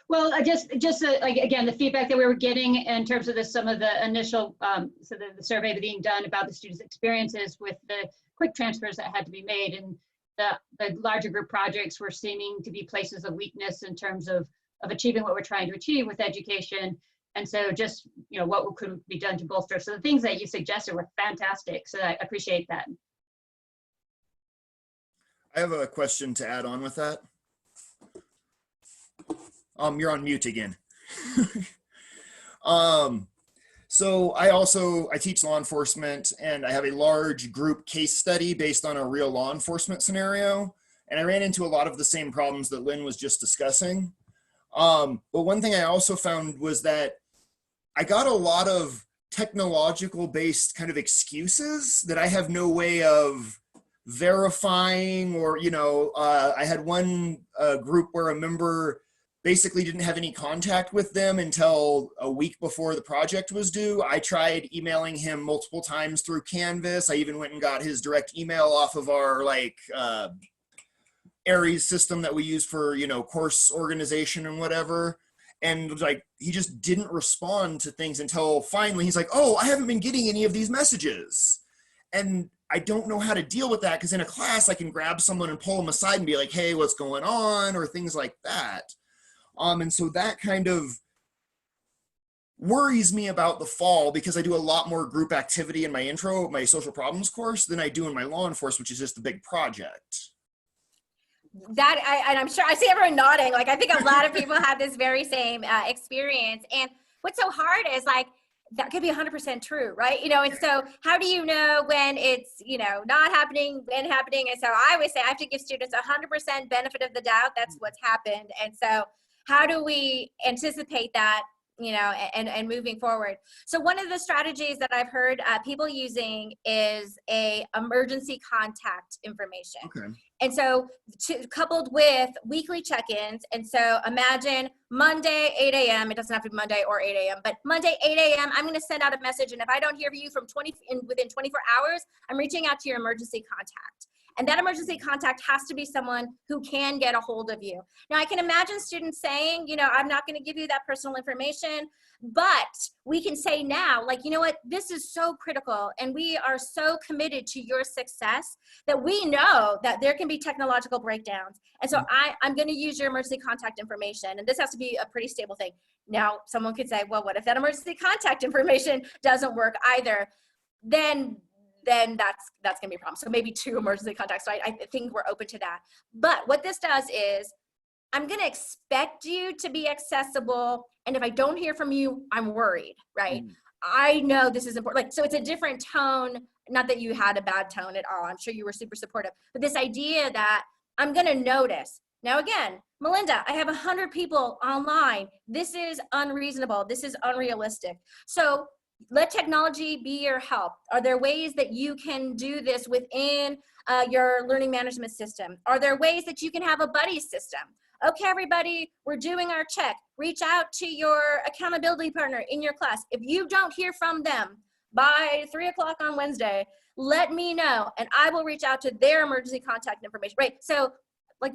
Well, just again, the feedback that we were getting in terms of some of the initial, so the survey being done about the students' experiences with the quick transfers that had to be made, and the larger group projects were seeming to be places of weakness in terms of achieving what we're trying to achieve with education. And so just, what could be done to bolster. So the things that you suggested were fantastic. So I appreciate that. I have a question to add on with that. You're on mute again. So I teach law enforcement, and I have a large group case study based on a real law enforcement scenario. And I ran into a lot of the same problems that Lynn was just discussing. But one thing I also found was that I got a lot of technological based kind of excuses that I have no way of verifying, or, I had one group where a member basically didn't have any contact with them until a week before the project was due. I tried emailing him multiple times through Canvas. I even went and got his direct email off of our Aries system that we use for, course organization and whatever. And he just didn't respond to things until finally he's like, oh, I haven't been getting any of these messages. And I don't know how to deal with that, because in a class I can grab someone and pull them aside and be like, hey, what's going on, or things like that. And so that kind of worries me about the fall, because I do a lot more group activity in my social problems course than I do in my law enforcement, which is just a big project. And I'm sure I see everyone nodding. I think a lot of people have this very same experience. And what's so hard is that could be 100% true, right? And so how do you know when it's, not happening, when happening? And so I always say I have to give students 100% benefit of the doubt. That's what's happened. And so how do we anticipate that you know, and moving forward. So one of the strategies that I've heard people using is a emergency contact information. Okay. And so coupled with weekly check-ins. And so imagine Monday, 8 a.m. It doesn't have to be Monday or 8 a.m., but Monday, 8 a.m., I'm going to send out a message. And if I don't hear from you within 24 hours, I'm reaching out to your emergency contact. And that emergency contact has to be someone who can get a hold of you. Now, I can imagine students saying, you know, I'm not going to give you that personal information, but we can say now, like, you know what, this is so critical and we are so committed to your success that we know that there can be technological breakdowns. And so I'm going to use your emergency contact information. And this has to be a pretty stable thing. Now, someone could say, well, what if that emergency contact information doesn't work either? Then that's gonna be a problem. So maybe 2 emergency contacts. So I think we're open to that. But what this does is I'm gonna expect you to be accessible. And if I don't hear from you, I'm worried, right? I know this is important. Like, so it's a different tone, not that you had a bad tone at all. I'm sure you were super supportive, but this idea that I'm gonna notice. Now again, Melinda, I have 100 people online. This is unreasonable. This is unrealistic. So let technology be your help. Are there ways that you can do this within your learning management system? Are there ways that you can have a buddy system? Okay, everybody, we're doing our check. Reach out to your accountability partner in your class. If you don't hear from them by 3 o'clock on Wednesday, let me know and I will reach out to their emergency contact information, right? So like,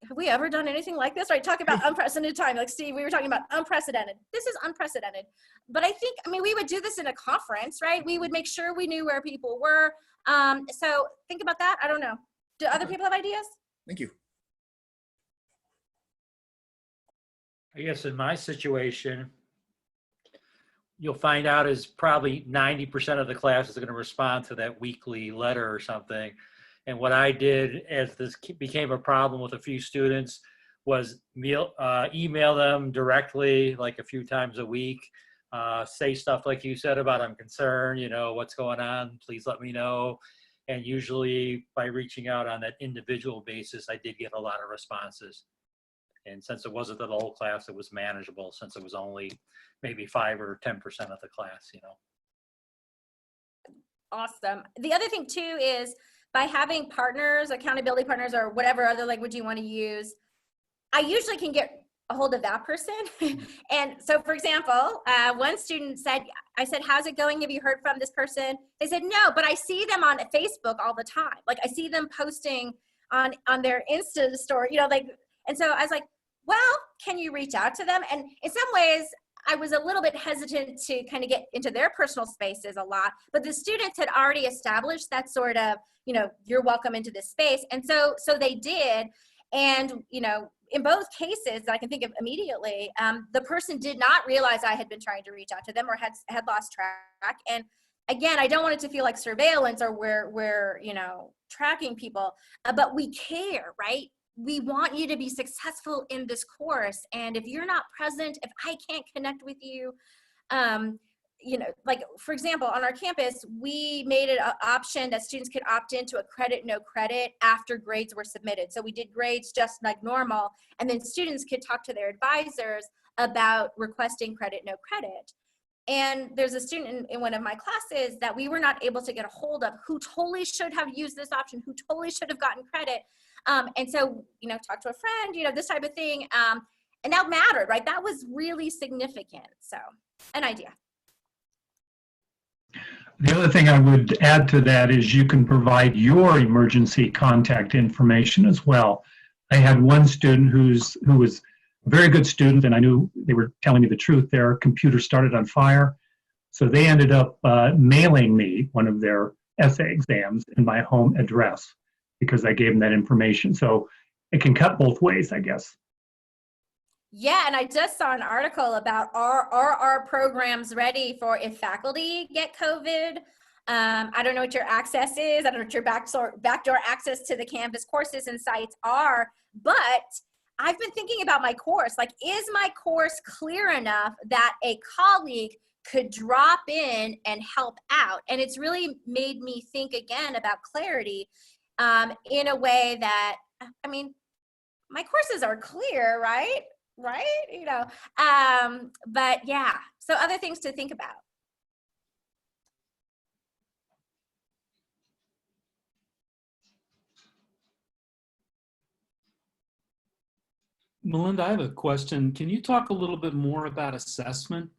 have we ever done anything like this, right? Talk about unprecedented time. Like Steve, we were talking about unprecedented. This is unprecedented. But I mean, we would do this in a conference, right? We would make sure we knew where people were. So think about that. I don't know. Do other people have ideas? Thank you. I guess in my situation, you'll find out is probably 90% of the class is going to respond to that weekly letter or something. And what I did as this became a problem with a few students was email them directly, like a few times a week, say stuff like you said about I'm concerned, you know, what's going on, please let me know. And usually by reaching out on that individual basis, I did get a lot of responses. And since it wasn't the whole class, it was manageable since it was only maybe 5 or 10% of the class, you know. Awesome. The other thing too is by having partners, accountability partners, or whatever other language you want to use, I usually can get a hold of that person. And so for example, one student said, I said, how's it going? Have you heard from this person? They said, no, but I see them on Facebook all the time. Like I see them posting on their Insta story, you know, like, and so I was like, well, can you reach out to them? And in some ways, I was a little bit hesitant to kind of get into their personal spaces a lot, but the students had already established that sort of, you know, you're welcome into this space. And so they did. And, you know, in both cases that I can think of immediately, the person did not realize I had been trying to reach out to them or had lost track. And again, I don't want it to feel like surveillance or we're you know, tracking people, but we care, right? We want you to be successful in this course. And if you're not present, if I can't connect with you, you know, like for example, on our campus, we made it an option that students could opt into a credit, no credit after grades were submitted. So we did grades just like normal, and then students could talk to their advisors about requesting credit, no credit. And there's a student in one of my classes that we were not able to get a hold of who totally should have used this option, who totally should have gotten credit. And so, you know, talk to a friend, you know, this type of thing. And that mattered, right? That was really significant. So an idea. The other thing I would add to that is you can provide your emergency contact information as well. I had one student who was a very good student, and I knew they were telling me the truth. Their computer started on fire. So they ended up mailing me one of their essay exams and my home address because I gave them that information. So it can cut both ways, I guess. Yeah, and I just saw an article about are our programs ready for if faculty get COVID? I don't know what your access is. I don't know what your backdoor access to the Canvas courses and sites are, but I've been thinking about my course. Like, is my course clear enough that a colleague could drop in and help out? And it's really made me think again about clarity in a way that, I mean, my courses are clear, right? right? You know, but yeah, so other things to think about. Melinda, I have a question. Can you talk a little bit more about assessment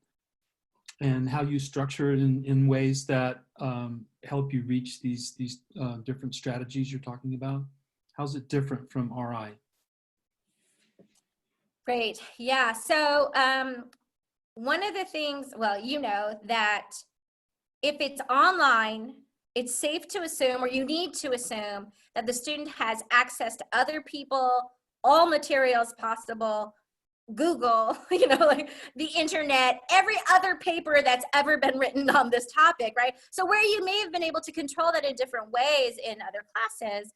and how you structure it in ways that help you reach these different strategies you're talking about? How's it different from RI? Great. Yeah. So one of the things, well, you know that if it's online, it's safe to assume, or you need to assume, that the student has access to other people, all materials possible, Google, you know, like the internet, every other paper that's ever been written on this topic, right? So where you may have been able to control that in different ways in other classes,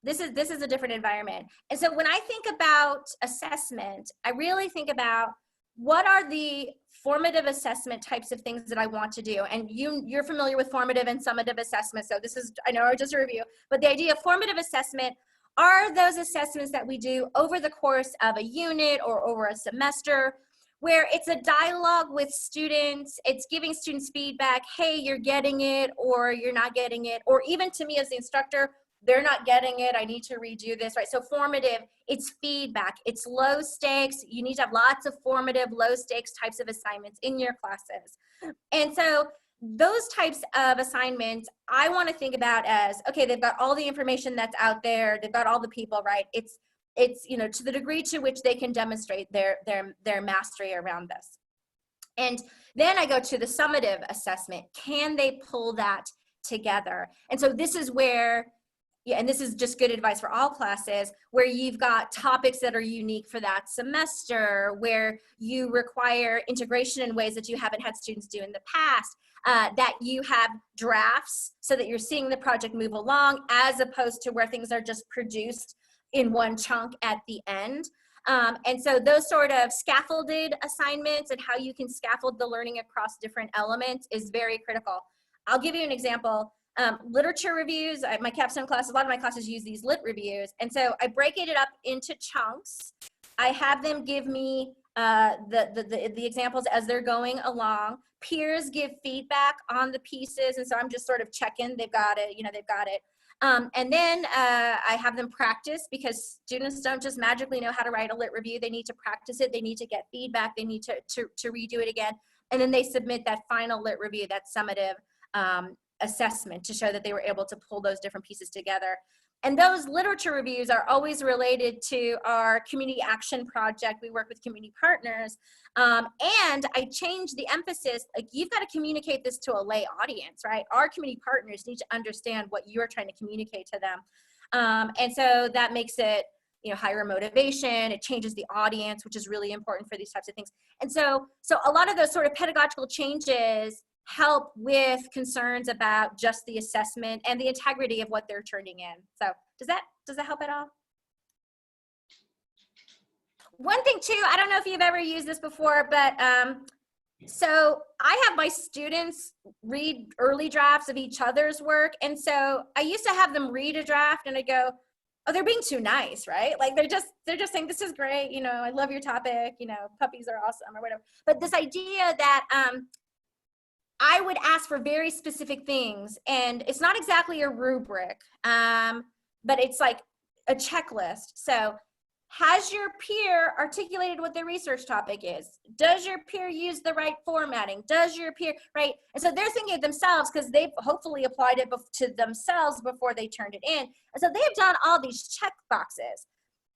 this is a different environment. And so when I think about assessment, I really think about what are the formative assessment types of things that I want to do. And you're familiar with formative and summative assessment. So this is, I know, just a review, but the idea of formative assessment are those assessments that we do over the course of a unit or over a semester, where it's a dialogue with students. It's giving students feedback. Hey, you're getting it, or you're not getting it. Or even to me as the instructor, they're not getting it, I need to redo this, right? So formative, it's feedback, it's low stakes. You need to have lots of formative, low stakes types of assignments in your classes. And so those types of assignments, I want to think about as, okay, they've got all the information that's out there, they've got all the people, right? It's you know, to the degree to which they can demonstrate their mastery around this. And then I go to the summative assessment. Can they pull that together? And so this is where, yeah, and this is just good advice for all classes, where you've got topics that are unique for that semester, where you require integration in ways that you haven't had students do in the past, that you have drafts so that you're seeing the project move along, as opposed to where things are just produced in one chunk at the end. And so those sort of scaffolded assignments and how you can scaffold the learning across different elements is very critical. I'll give you an example. Literature reviews, my capstone class, a lot of my classes use these lit reviews. And so I break it up into chunks. I have them give me the examples as they're going along. Peers give feedback on the pieces. And so I'm just sort of checking, they've got it, you know, they've got it. And then I have them practice, because students don't just magically know how to write a lit review. They need to practice it. They need to get feedback. They need to redo it again. And then they submit that final lit review, that summative assessment, to show that they were able to pull those different pieces together. And those literature reviews are always related to our community action project. We work with community partners. And I changed the emphasis, like, you've got to communicate this to a lay audience, right? Our community partners need to understand what you're trying to communicate to them. And so that makes it, you know, higher motivation. It changes the audience, which is really important for these types of things. And so a lot of those sort of pedagogical changes help with concerns about just the assessment and the integrity of what they're turning in. So does that help at all? One thing too, I don't know if you've ever used this before, but so I have my students read early drafts of each other's work. And so I used to have them read a draft and I go, oh, they're being too nice, right? Like they're just saying, this is great, you know, I love your topic, you know, puppies are awesome or whatever. But this idea that I would ask for very specific things, and it's not exactly a rubric, but it's like a checklist. So has your peer articulated what their research topic is? Does your peer use the right formatting? Does your peer, right? And so they're thinking of themselves, because they've hopefully applied it to themselves before they turned it in. And so they've done all these check boxes.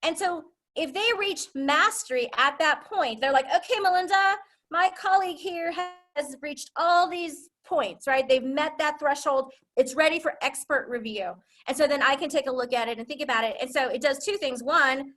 And so if they reach mastery at that point, they're like, okay, Melinda, my colleague here has reached all these points, right? They've met that threshold. It's ready for expert review. And so then I can take a look at it and think about it. And so it does two things. One,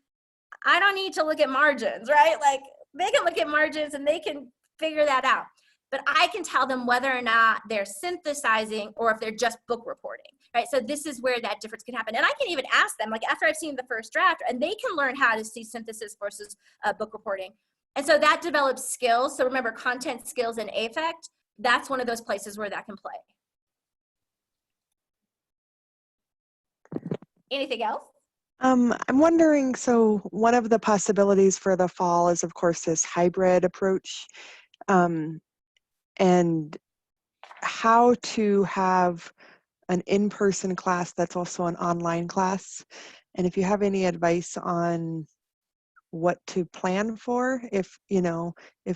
I don't need to look at margins, right? Like they can look at margins and they can figure that out. But I can tell them whether or not they're synthesizing or if they're just book reporting, right? So this is where that difference can happen. And I can even ask them, like after I've seen the first draft, and they can learn how to see synthesis versus book reporting. And so that develops skills. So remember, content, skills, and affect, that's one of those places where that can play. Anything else? I'm wondering, so one of the possibilities for the fall is, of course, this hybrid approach, and how to have an in-person class that's also an online class. And if you have any advice on what to plan for, if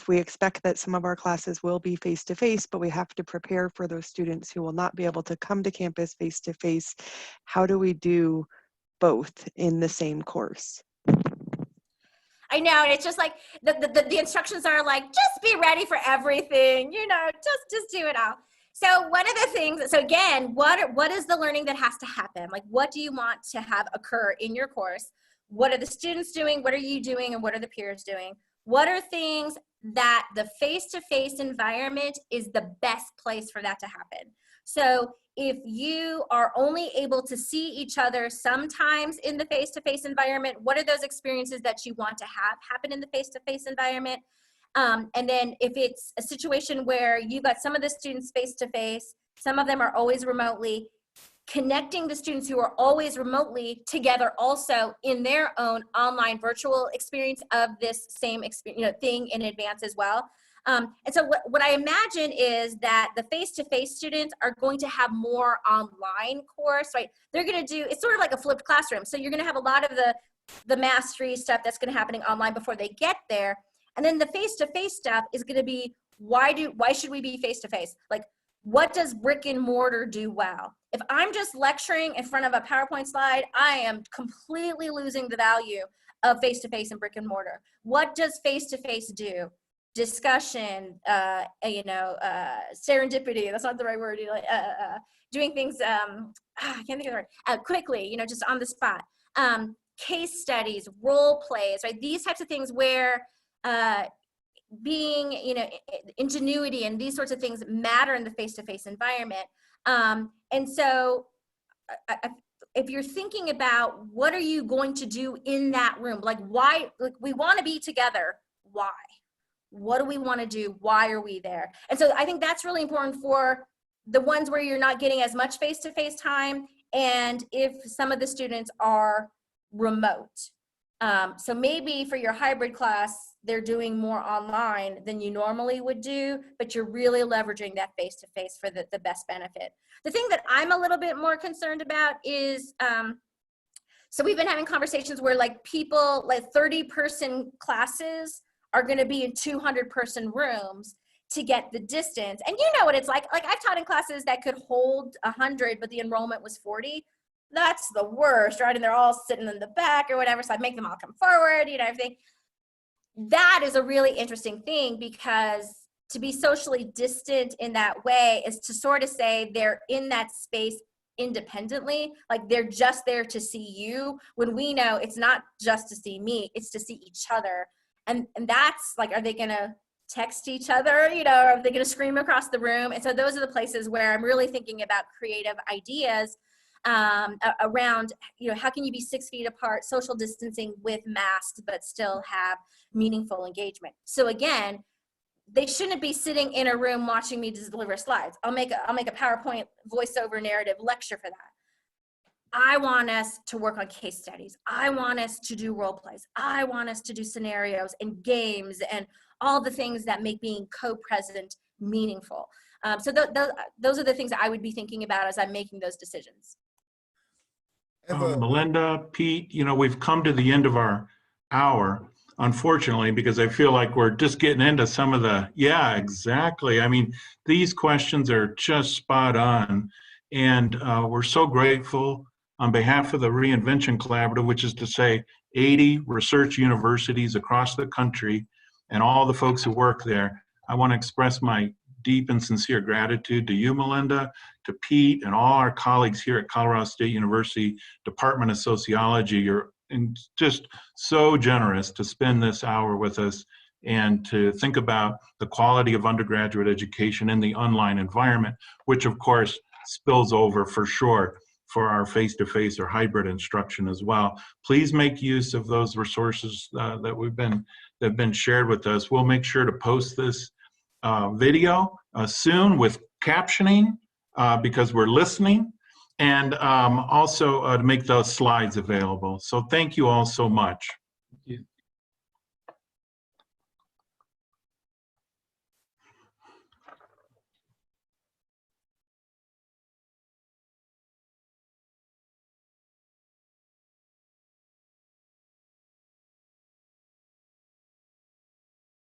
we expect that some of our classes will be face-to-face, but we have to prepare for those students who will not be able to come to campus face-to-face, how do we do both in the same course? I know, and it's just like the instructions are like, just be ready for everything, just do it all. So one of the things, so again, what is the learning that has to happen? Like, what do you want to have occur in your course? What are the students doing? What are you doing? And what are the peers doing? What are things that the face-to-face environment is the best place for that to happen? So if you are only able to see each other sometimes in the face-to-face environment, what are those experiences that you want to have happen in the face-to-face environment? And then if it's a situation where you've got some of the students face-to-face, some of them are always remotely, connecting the students who are always remotely together also in their own online virtual experience of this same experience, thing in advance as well. And so what I imagine is that the face-to-face students are going to have more online course, right? They're going to do, it's sort of like a flipped classroom. So you're going to have a lot of the mastery stuff that's going to happen online before they get there. And then the face-to-face stuff is going to be, why should we be face-to-face? Like, what does brick and mortar do well? If I'm just lecturing in front of a PowerPoint slide, I am completely losing the value of face-to-face and brick and mortar. What does face-to-face do? Discussion, serendipity, that's not the right word, doing things, I can't think of the word, quickly, just on the spot. Case studies, role plays, right? These types of things where being, ingenuity and these sorts of things matter in the face-to-face environment. And so if you're thinking about what are you going to do in that room, like why, like we want to be together, why? What do we want to do? Why are we there? And so I think that's really important for the ones where you're not getting as much face-to-face time, and if some of the students are remote. So maybe for your hybrid class, they're doing more online than you normally would do, but you're really leveraging that face-to-face for the best benefit. The thing that I'm a little bit more concerned about is, so we've been having conversations where like people, like 30-person classes are going to be in 200-person rooms to get the distance. And you know what it's like I've taught in classes that could hold 100, but the enrollment was 40. That's the worst, right? And they're all sitting in the back or whatever. So I make them all come forward, everything. That is a really interesting thing, because to be socially distant in that way is to sort of say they're in that space independently, like they're just there to see you, when we know it's not just to see me, it's to see each other. And that's like, are they going to text each other, or are they going to scream across the room? And so those are the places where I'm really thinking about creative ideas around, how can you be 6 feet apart, social distancing with masks, but still have meaningful engagement? So again, they shouldn't be sitting in a room watching me deliver slides. I'll make a PowerPoint voiceover narrative lecture for that. I want us to work on case studies. I want us to do role plays. I want us to do scenarios and games and all the things that make being co-present meaningful. So those are the things that I would be thinking about as I'm making those decisions. Melinda, Pete, we've come to the end of our hour, unfortunately, because I feel like we're just getting into some of yeah, exactly. I mean, these questions are just spot on. And we're so grateful on behalf of the Reinvention Collaborative, which is to say 80 research universities across the country and all the folks who work there. I want to express my deep and sincere gratitude to you, Melinda, to Pete, and all our colleagues here at Colorado State University Department of Sociology. You're just so generous to spend this hour with us and to think about the quality of undergraduate education in the online environment, which of course spills over for sure for our face-to-face or hybrid instruction as well. Please make use of those resources that have been shared with us. We'll make sure to post this video soon with captioning because we're listening. and also to make those slides available. So thank you all so much.